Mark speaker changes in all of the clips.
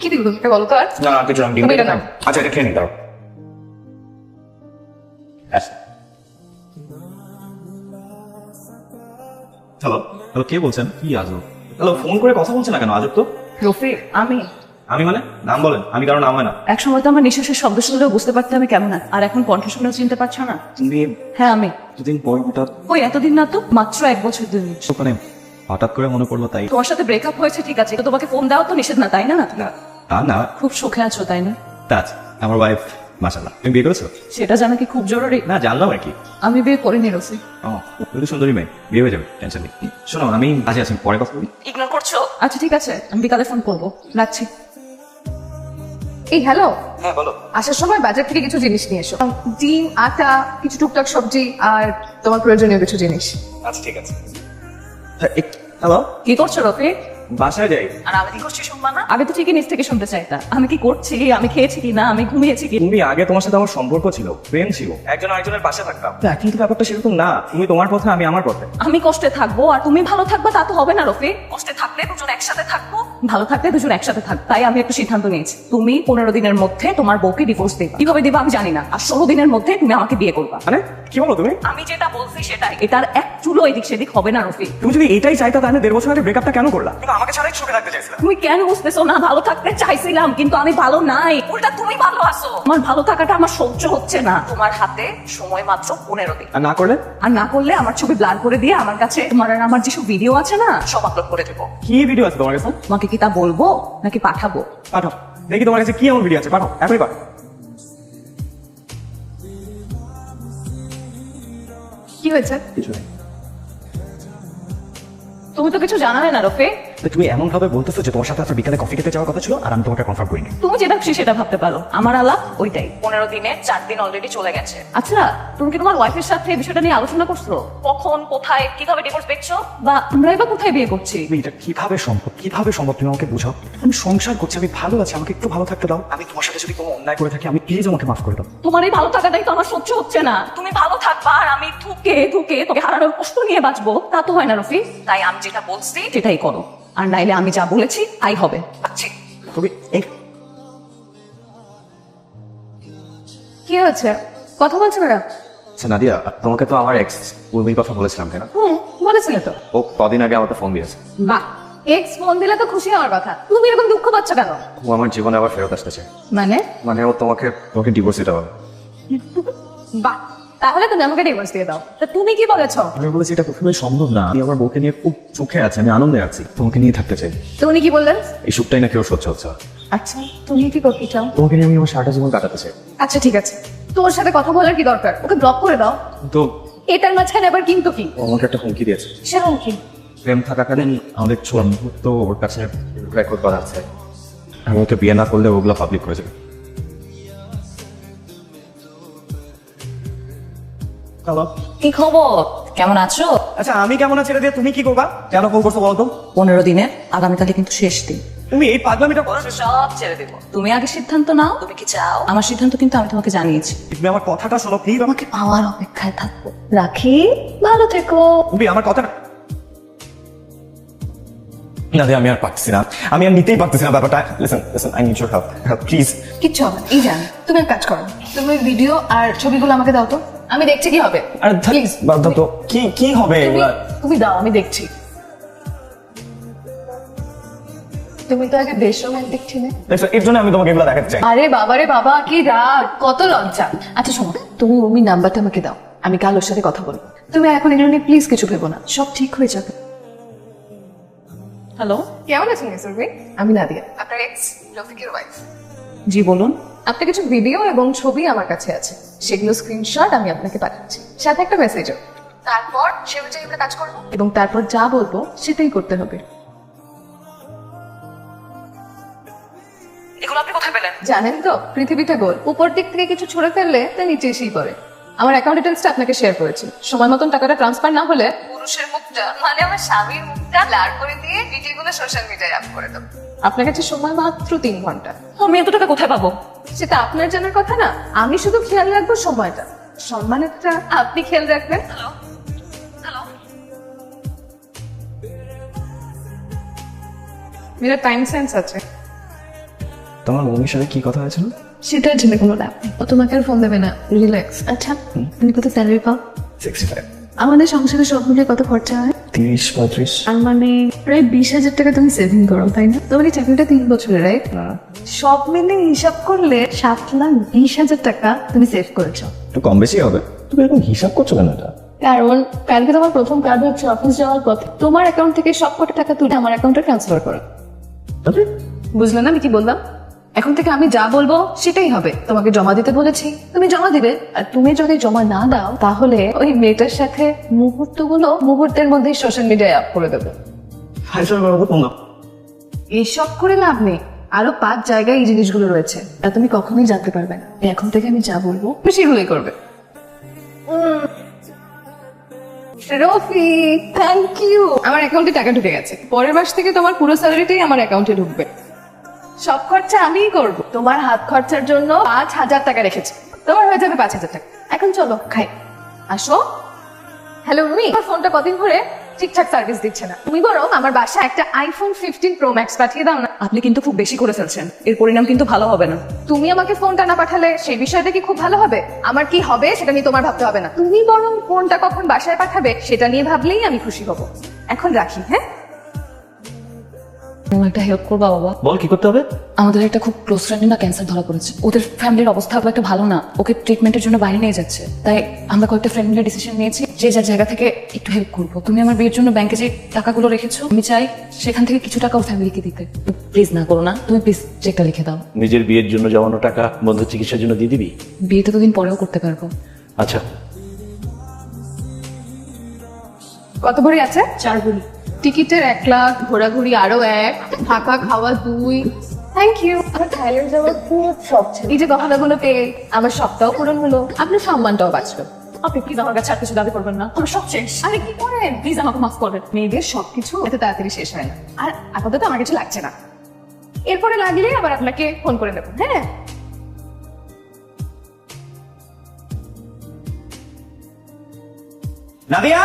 Speaker 1: কি দিব তুমি বলো তো? আর
Speaker 2: না কিছু আমি
Speaker 1: তুমি এটা নাও।
Speaker 2: আচ্ছা এটা খেয়ে নিতে দাও। হ্যালো হ্যালো, কে বলছেন? কি আজব? হ্যালো, ফোন করে কথা বলছেন না কেন? আজব তো।
Speaker 1: রফিক, আমি
Speaker 2: আমি মানে নাম বলেন, আমি কারো নাম হয় না।
Speaker 1: এক সময় তো আমার নিঃশ্বাসের শব্দ শুনলেও বুঝতে পারতে আমি কেমন, আর এখন কণ্ঠ শুনেও চিনতে পারছো না?
Speaker 2: তুমি
Speaker 1: হ্যাঁ আমি।
Speaker 2: দুদিন পর হঠাৎ
Speaker 1: ওই এতদিন না তো, মাত্র 1 বছর 2 মাস।
Speaker 2: ওখানে হঠাৎ করে মনে পড়লো তাই।
Speaker 1: তোমার সাথে ব্রেকআপ হয়েছে ঠিক আছে, তো তোমাকে ফোন দেওয়া তো নিষেধ না, তাই না?
Speaker 2: না তা না,
Speaker 1: খুব সুখে আছো তাই না?
Speaker 2: তাজ আমার ওয়াইফ মাশাআল্লাহ। তুমি বিয়ে করেছো?
Speaker 1: সেটা জানা কি খুব জরুরি?
Speaker 2: না জানলাম আর কি।
Speaker 1: আমি বিয়ে করিনি রফিক।
Speaker 2: ও তুমি তো সুন্দরী মেয়ে, বিয়ে হয়ে যাবে, টেনশন নেই। শোনো আমি কাজে আছি, পরে কথা বলি।
Speaker 1: ইগনোর করছো? আচ্ছা ঠিক আছে, আমি বিকালে ফোন করবো, রাখছি। এই হ্যালো,
Speaker 2: হ্যাঁ বলো।
Speaker 1: আসার সময় বাজার থেকে কিছু জিনিস নিয়ে এসো। ডিম, আটা, কিছু টুকটাক সবজি আর তোমার প্রয়োজনীয় কিছু জিনিস।
Speaker 2: আচ্ছা ঠিক আছে। হ্যালো,
Speaker 1: কি করছো রফিক?
Speaker 2: বাসায় যাই।
Speaker 1: আর আমি কি করছি শুনবা না? আগে তো ঠিকই নিজ থেকে শুনতে চাইতা। আমি কি করছি, আমি খেয়েছি কি না, আমি ঘুমিয়েছি কি।
Speaker 2: তুমি আগে তোমার সাথে আমার সম্পর্ক ছিল, প্রেম ছিল, একজন আরেকজনের পাশে থাকতাম। এখন তো ব্যাপারটা সেরকম না, তুমি তোমার পথে আমি আমার পথে।
Speaker 1: আমি কষ্টে থাকবো আর তুমি ভালো থাকবা, তা তো হবে না রফিক। কষ্টে থাকলে দুজন একসাথে থাকবো, ভালো থাকলে দুজন একসাথে থাকবো। তাই আমি একটা সিদ্ধান্ত নিয়েছি, তুমি 15 দিনের মধ্যে তোমার বউকে ডিভোর্স দেবে। কিভাবে দেবে আমি জানি না, আর 16 দিনের মধ্যে তুমি আমাকে বিয়ে করবা।
Speaker 2: মানে কি বলো তুমি?
Speaker 1: আমি যেটা বলছি সেটাই, এটার এক চুলো এদিক সেদিক হবে না রফিক।
Speaker 2: তুমি যদি এটাই চাইতা তাহলে 1.5 বছর আগে ব্রেকআপটা কেন করলা? তুমি আমাকে ছাড়াই সুখে থাকতে চাইছিলা।
Speaker 1: তুমি কেন বুঝতেছো না? ভালো থাকতে চাইছিলাম, কিন্তু আমি ভালো নাই, উল্টা তুমি ভালো আছো। আমার ভালো থাকাটা আমার সহ্য হচ্ছে না। তোমার হাতে সময় মাত্র 15 দিন,
Speaker 2: আর না করলে?
Speaker 1: আর না করলে আমার ছবি ব্লার করে দিয়ে আমার কাছে তোমার আর আমার যেসব ভিডিও আছে না সব আপলোড করে দেবো।
Speaker 2: কি ভিডিও আছে তোমার কাছে?
Speaker 1: তোমাকে কি তা বলবো নাকি পাঠাবো?
Speaker 2: পাঠাও দেখি তোমার কাছে কি এমন ভিডিও আছে, পাঠাও এখনই পাঠাও।
Speaker 1: কি হয়েছে?
Speaker 2: কিছু নেই।
Speaker 1: তুমি তো কিছু জানালে না রফিক।
Speaker 2: তুমি এমন ভাবে বলতেছো যে তোমার সাথে আজকে বিকালে কফি খেতে যাওয়ার কথা ছিল, আর আমি তোমাকে কনফার্ম করিনি।
Speaker 1: তুমি যেটা খুশি সেটা ভাবতে পারো, আমার আলাপ ওইটাই। 15 দিনে 4 দিন অলরেডি চলে গেছে। আচ্ছা, তুমি কি তোমার ওয়াইফের সাথে এই বিষয়টা নিয়ে আলোচনা করছো? কখন, কোথায়, কিভাবে ডিভোর্স পেয়েছো, বা আমরা এবার কোথায় বিয়ে করছি?
Speaker 2: তুমি এটা কিভাবে সম্ভব, কিভাবে সম্ভব তুমি আমাকে বুঝাও। আমি সংসার করছি, আমি ভালো আছি, আমাকে একটু ভালো থাকতে দাও। আমি তোমার সাথে যদি কোনো অন্যায় করে থাকি আমি প্লিজ আমাকে মাফ করে দাও।
Speaker 1: তোমার এই ভালো থাকাটাই তো আমার সহ্য হচ্ছে না। তুমি ভালো থাকবা আর আমি ধুকে ধুকে তোকে হারানোর কষ্ট নিয়ে বাঁচবো, তা তো হয় না রফিক। তাই আমি যেটা বলছি সেটাই করো, আর নাইলে আমি যা বলেছি তাই হবে। আচ্ছা
Speaker 2: তুমি
Speaker 1: কি হয়েছে, কথা বলছো না?
Speaker 2: আচ্ছা নাদিয়া, তোমাকে তো আমার এক্স উর্মির কথা বলেছিলাম তাই না?
Speaker 1: বলেছিলে তো।
Speaker 2: ও কদিন আগে আমাকে ফোন দিয়েছে।
Speaker 1: বাহ, এক্স ফোন দিলে তো খুশি হওয়ার কথা, তুমি এরকম দুঃখ পাচ্ছ কেন?
Speaker 2: ও আমার জীবনে আবার ফেরত আসতেছে।
Speaker 1: মানে?
Speaker 2: মানে ও তোমাকে তোমাকে ডিভোর্স দিতে হবে।
Speaker 1: বাহ, তাহলে তুমি আমাকে ডিভোর্স দিয়ে দাও। তা তুমি কি বলেছো?
Speaker 2: আমি বলেছি এটা কখনোই সম্ভব না, আমি আমার বউকে নিয়ে খুব সুখে আছি, আমি আনন্দে আছি, তোমাকে নিয়ে থাকতে চাই।
Speaker 1: তো উনি কি বললেন?
Speaker 2: এই সুখটাই নাকি ওর সহ্য হচ্ছে না।
Speaker 1: আচ্ছা, তুমি কি করতে চাও?
Speaker 2: তোমাকে নিয়ে আমি আমার সারাটা জীবন কাটাতে চাই।
Speaker 1: আচ্ছা ঠিক আছে, তোর সাথে কথা বলার কি দরকার? ওকে ব্লক করে দাও।
Speaker 2: তো
Speaker 1: এটার মাঝখানে আবার কিন্তু কি?
Speaker 2: ও আমাকে একটা হুমকি দিয়েছে।
Speaker 1: সেরকম কি?
Speaker 2: প্রেম থাকাকালীন আমাদের ছোট মুহূর্ত ওর কাছে রেকর্ড করা আছে, আমি ওকে বিয়ে না করলে ওগুলো পাবলিক করে যাবে। হ্যালো,
Speaker 1: কি খবর, কেমন আছো?
Speaker 2: আচ্ছা আমি কেমন আছি এটা দিয়ে তুমি কি করবা? কেন ফোন করছো বলো তো?
Speaker 1: 15 দিনের, আগামীকালে কিন্তু শেষ দিন।
Speaker 2: তুমি এই পাগলামিটা করো।
Speaker 1: সব ছেড়ে দেবো, তুমি আগে সিদ্ধান্ত নাও, তুমি কি চাও। আমার সিদ্ধান্ত কিন্তু আমি তোমাকে জানিয়েছি।
Speaker 2: তুমি আমার কথাটা শোনো প্লিজ। আমাকে
Speaker 1: পাওয়ার অপেক্ষায় থাকবো। রাখি, ভালো থেকো।
Speaker 2: তুমি আমার কথাটা না দে, আমি আর পারতেছি না, আমি আর নিতেই পারতেছি না ব্যাপারটা। Listen listen, I need your help, help please.
Speaker 1: কিচ্ছু হবে না, এই জান তুমি এক কাজ করো, তুমি ভিডিও আর ছবিগুলো আমাকে দাও তো, আমি দেখছি কি হবে।
Speaker 2: আরে
Speaker 1: প্লিজ
Speaker 2: বাদ দাও তো, কি কি হবে এগুলা?
Speaker 1: তুমি দাও, আমি দেখছি। তুমি তো আগে বেশ রোমান্টিক ছিলে।
Speaker 2: দেখছো, এর জন্য আমি তোমাকে এগুলো দেখাতে চাই।
Speaker 1: আরে বাবা রে বাবা, কি রাগ, কত লজ্জা। আচ্ছা শোনো, তুমি উর্মির নাম্বারটা আমাকে দাও, আমি কাল ওর সাথে কথা বলবো। তুমি এখন এগুলো নিয়ে প্লিজ কিছু ভেবো না, সব ঠিক হয়ে যাবে। হ্যালো,
Speaker 3: কেমন আছেন মিস্টার ভাই?
Speaker 1: আমি নাদিয়া।
Speaker 3: আপনার এক্স রফিকের ওয়াইফ।
Speaker 1: জি বলুন।
Speaker 3: আপনার কিছু ভিডিও এবং ছবি আমার কাছে আছে, সেগুলো স্ক্রিনশট আমি আপনাকে পাঠাচ্ছি, সাথে একটা মেসেজও। তারপর সে অনুযায়ী আমরা কাজ করবো এবং তারপর যা বলবো সেটাই করতে হবে।
Speaker 1: এগুলো আপনি কোথায় পেলেন?
Speaker 3: জানেন তো পৃথিবীটা গোল, উপর দিক থেকে কিছু ছুড়ে ফেললে তা নিচে এসেই পড়ে। আমার অ্যাকাউন্ট ডিটেলসটা আপনাকে শেয়ার করেছি, সময় মতন টাকাটা ট্রান্সফার না হলে পুরুষের মুখটা মানে আমার স্বামীর মুখটা ব্লার করে দিয়ে ভিডিওগুলো সোশ্যাল মিডিয়ায় আপ করে দেবো। আপনার কাছে সময় মাত্র 3 ঘন্টা।
Speaker 1: আমি এত টাকা কোথায় পাবো?
Speaker 3: সেটা আপনার জানার কথা না, আমি শুধু খেয়াল রাখবো সময়টা, সম্মানেরটা আপনি খেয়াল রাখবেন।
Speaker 1: হ্যালো হ্যালো,
Speaker 3: মেরা টাইম সেন্স আছে।
Speaker 2: তোমার মম্মির সাথে কি কথা হয়েছিল?
Speaker 3: সেটার জন্য কোনো লাভ নেই, ও তোমাকে আর ফোন দেবে না, রিল্যাক্স। আচ্ছা, তুমি কত স্যালারি পাও?
Speaker 2: 65।
Speaker 3: আমাদের সংসারে সব মিলিয়ে কত খরচা হয়?
Speaker 2: 30-35।
Speaker 3: আর মানে প্রায় 20,000 টাকা তুমি সেভিং করো, তাই না? তোমার এই চাকরিটা 3 বছরের, রাইট? সব মিলে হিসাব করলে 7,20,000 টাকা তুমি সেভ করেছো।
Speaker 2: একটু কম বেশি হবে। তুমি এখন হিসাব করছো কেন এটা?
Speaker 3: কারণ কালকে তোমার প্রথম কাজ হচ্ছে অফিস যাওয়ার পথে তোমার অ্যাকাউন্ট থেকে সব কটা টাকা তুলে আমার অ্যাকাউন্টে ট্রান্সফার করো। বুঝলে না আমি কি বললাম? এখন থেকে আমি যা বলবো সেটাই হবে। তোমাকে জমা দিতে বলেছি, তুমি জমা দিবে। আর তুমি যদি জমা না দাও তাহলে ওই মেয়েটার সাথে মুহূর্তগুলো মুহূর্তের মধ্যেই সোশ্যাল মিডিয়ায় আপ করে দেবো।
Speaker 2: হাইসার বাবু তোমরা
Speaker 3: এসব করে লাভ নেই, আরো 5 জায়গায় এই জিনিসগুলো রয়েছে, আর তুমি কখনোই জানতে পারবে না। এখন থেকে আমি যা বলবো তুমি সেগুলোই করবে। Rafiq, thank you. আমার অ্যাকাউন্টে টাকা ঢুকে গেছে, পরের মাস থেকে তোমার পুরো স্যালারিটাই আমার অ্যাকাউন্টে ঢুকবে। সব খরচা আমিই করব। তোমার হাত খরচার জন্য 5,000 টাকা রেখেছি, তোমার হয়ে যাবে 5,000 টাকা। এখন চলো খাই। আসো। হ্যালো মিমি, আমার ফোনটা কদিন ধরে ঠিকঠাক সার্ভিস দিচ্ছে না, তুমি বরং আমার বাসায় একটা আইফোন 15 প্রো ম্যাক্স পাঠিয়ে দাও না।
Speaker 1: আপনি কিন্তু খুব বেশি করে ফেলছেন, এর পরিণাম কিন্তু ভালো হবে না।
Speaker 3: তুমি আমাকে ফোনটা না পাঠালে সেই বিষয়টা কি খুব ভালো হবে? আমার কি হবে সেটা নিয়ে তোমার ভাবতে হবে না, তুমি বরং ফোনটা কখন বাসায় পাঠাবে সেটা নিয়ে ভাবলেই আমি খুশি হব। এখন রাখি, হ্যাঁ?
Speaker 1: আমার একটা হেল্প করবা বাবা?
Speaker 2: বল কি করতে হবে?
Speaker 1: আমাদের একটা খুব ক্লোজ ফ্রেন্ডের না ক্যান্সার ধরা পড়েছে, ওদের ফ্যামিলির অবস্থা খুব একটা ভালো না, ওকে ট্রিটমেন্টের জন্য বাইরে নিয়ে যাচ্ছে। তাই আমরা কয়েকটা ফ্রেন্ড মিলে ডিসিশন নিয়েছি যে যার জায়গা থেকে একটু হেল্প করবো। তুমি আমার বিয়ের জন্য ব্যাংকে যে টাকাগুলো রেখেছো, আমি চাই সেখান থেকে কিছু টাকা ওর ফ্যামিলিকে দিতে। প্লিজ না করো না, তুমি প্লিজ চেকটা লিখে দাও।
Speaker 4: নিজের বিয়ের জন্য জমানো টাকা বন্ধুর চিকিৎসার জন্য দিয়ে দিবি?
Speaker 1: বিয়েতে তো দিন পরেও করতে পারবো।
Speaker 4: আচ্ছা,
Speaker 3: কত ভরি আছে? 4 ভরি। টিকিটের 1 লাখ, ঘোরাঘুরি আরো 1, থাকা খাওয়া 2। Thank you. আমার থাইল্যান্ড যাওয়ার খুব শখ ছিল, এই যে গহনাগুলো পেয়ে আমার শখটাও পূরণ হলো, আপনার সম্মানটাও বাঁচলো।
Speaker 1: আপনি প্লিজ আমার কাছে আর কিছু দাবি করবেন না, আমার সব শেষ।
Speaker 3: আরে কি করেন?
Speaker 1: প্লিজ আমাকে মাফ করবেন।
Speaker 3: মেয়েদের সবকিছু এত তাড়াতাড়ি শেষ হয় না, আর আপাতত আমার কিছু লাগছে না, এরপরে লাগলে আবার আপনাকে ফোন করে দেবো। হ্যাঁ,
Speaker 2: নাদিয়া,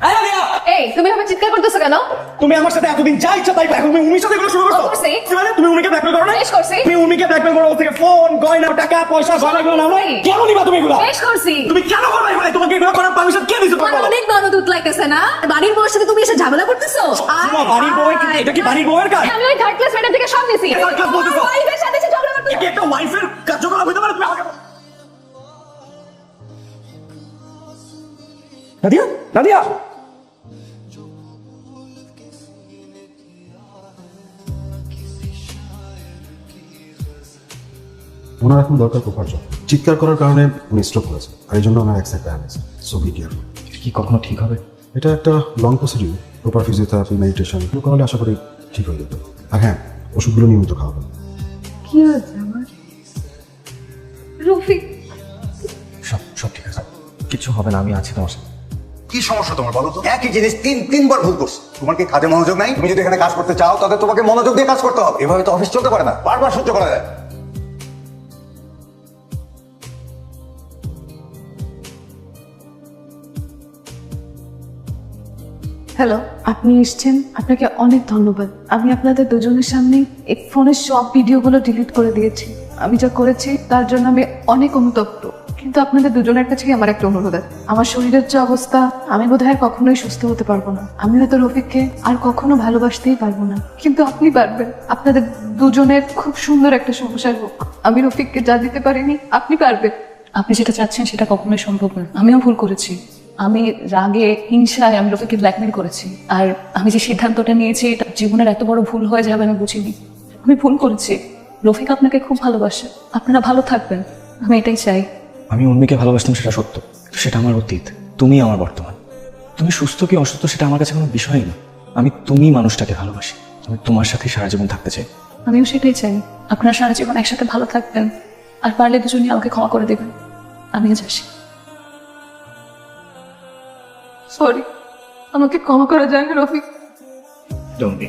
Speaker 2: এই নাদিয়া,
Speaker 3: এই তুমি আমার চিৎকার করতেছো কেন?
Speaker 2: তুমি আমার সাথে এতদিন যা ইচ্ছা তাই এখন তুমি উমির সাথে এগুলো শুরু করছো?
Speaker 3: করছি।
Speaker 2: কি মানে তুমি উমিকে ব্ল্যাকমেল করো না?
Speaker 3: বেশ করছি।
Speaker 2: তুমি উমিকে ব্ল্যাকমেল করো, ওর থেকে ফোন, গয়না, টাকা, পয়সা, গয়নাগুলো নাও না? কেন নিবা তুমি এগুলো?
Speaker 3: বেশ করছি।
Speaker 2: তুমি কেন করবে এগুলো? তোমাকে এগুলো করার পারমিশন কে দিয়েছে তোমাকে?
Speaker 3: আমার অনেক ননদ লাগতেছে না, বাড়ির বউয়ের সাথে তুমি এসে ঝামেলা করতেছো।
Speaker 2: তোমার বাড়ির বউয়ের কি- এটা কি বাড়ির বউয়ের কাজ?
Speaker 3: আমি ওই থার্ড ক্লাস ম্যাডাম থেকে সব নিছি।
Speaker 2: Third class বলতেছো?
Speaker 3: ওয়াইফের সাথে এসে ঝগড়া করতেছো।
Speaker 2: এটা কি একটা ওয়াইফের কার্যকলাপ হইতে পারে? তুমি আমাকে নাদিয়া, নাদিয়া,
Speaker 5: ওনার এখন দরকার প্রপার জব। চিৎকার করার কারণে উনি স্ট্রোক করেছে, আর এই জন্য ওনার অ্যাক্সিডেন্ট হয়েছে। So be careful.
Speaker 2: কি কখনো ঠিক হবে?
Speaker 5: এটা একটা long procedure, proper physiotherapy, meditation এগুলো করালে আশা করি ঠিক হয়ে যেত। আর হ্যাঁ, ওষুধগুলো নিয়মিত খাওয়াবেন।
Speaker 3: কি হয়েছে আমার? রফিক,
Speaker 2: সব সব ঠিক আছে, কিছু হবে না, আমি আছি তোমার সাথে।
Speaker 6: কি সমস্যা তোমার বলো তো? একই জিনিস তিনবার ভুল করছো। তোমার কি কাজে মনোযোগ নাই? তুমি যদি এখানে কাজ করতে চাও তাহলে তোমাকে মনোযোগ দিয়ে কাজ করতে হবে। এভাবে তো অফিস চলতে পারে না, বারবার সহ্য করা যায়।
Speaker 3: হ্যালো, আপনি এসেছেন, আপনাকে অনেক ধন্যবাদ। আমি আপনাদের দুজনের সামনে এই ফোনের সব ভিডিওগুলো ডিলিট করে দিয়েছি। আমি যা করেছি তার জন্য আমি অনেক অনুতপ্ত, কিন্তু আপনাদের দুজনের কাছে আমার একটা অনুরোধ আছে। আমার শরীরের যে অবস্থা, আমি বোধহয় আর কখনোই সুস্থ হতে পারবো না। আমি হয়তো রফিককে আর কখনো ভালোবাসতেই পারবো না, কিন্তু আপনি পারবেন। আপনাদের দুজনের খুব সুন্দর একটা সংসার হোক। আমি রফিককে যা দিতে পারিনি, আপনি পারবেন।
Speaker 1: আপনি যেটা চাচ্ছেন সেটা কখনোই সম্ভব না। আমিও ভুল করেছি, আমি রাগে হিংসায় আমি লোককে ব্ল্যাকমেল করেছি। আর আমি যে সিদ্ধান্তটা নিয়েছি এটা জীবনের এত বড় ভুল হয়ে যাবে আমি বুঝিনি। আমি ভুল করেছি। রফিক আপনাকে খুব ভালোবাসে, আপনারা ভালো থাকবেন, আমি এটাই চাই।
Speaker 2: আমি উর্মিকে ভালোবাসতাম, সেটা সত্য, সেটা আমার অতীত। তুমি আমার বর্তমান। তুমি সুস্থ কি অসুস্থ সেটা আমার কাছে কোনো বিষয় না। আমি তুমি মানুষটাকে ভালোবাসি, আমি তোমার সাথে সারা জীবন থাকতে চাই।
Speaker 1: আমিও সেটাই চাই, আপনারা সারা জীবন একসাথে ভালো থাকবেন, আর পারলে দুজনই আমাকে ক্ষমা করে দেবেন। আমি আজ আসি।
Speaker 3: সরি, আমাকে ক্ষমা করা যায় না রফিক।
Speaker 2: Don't be.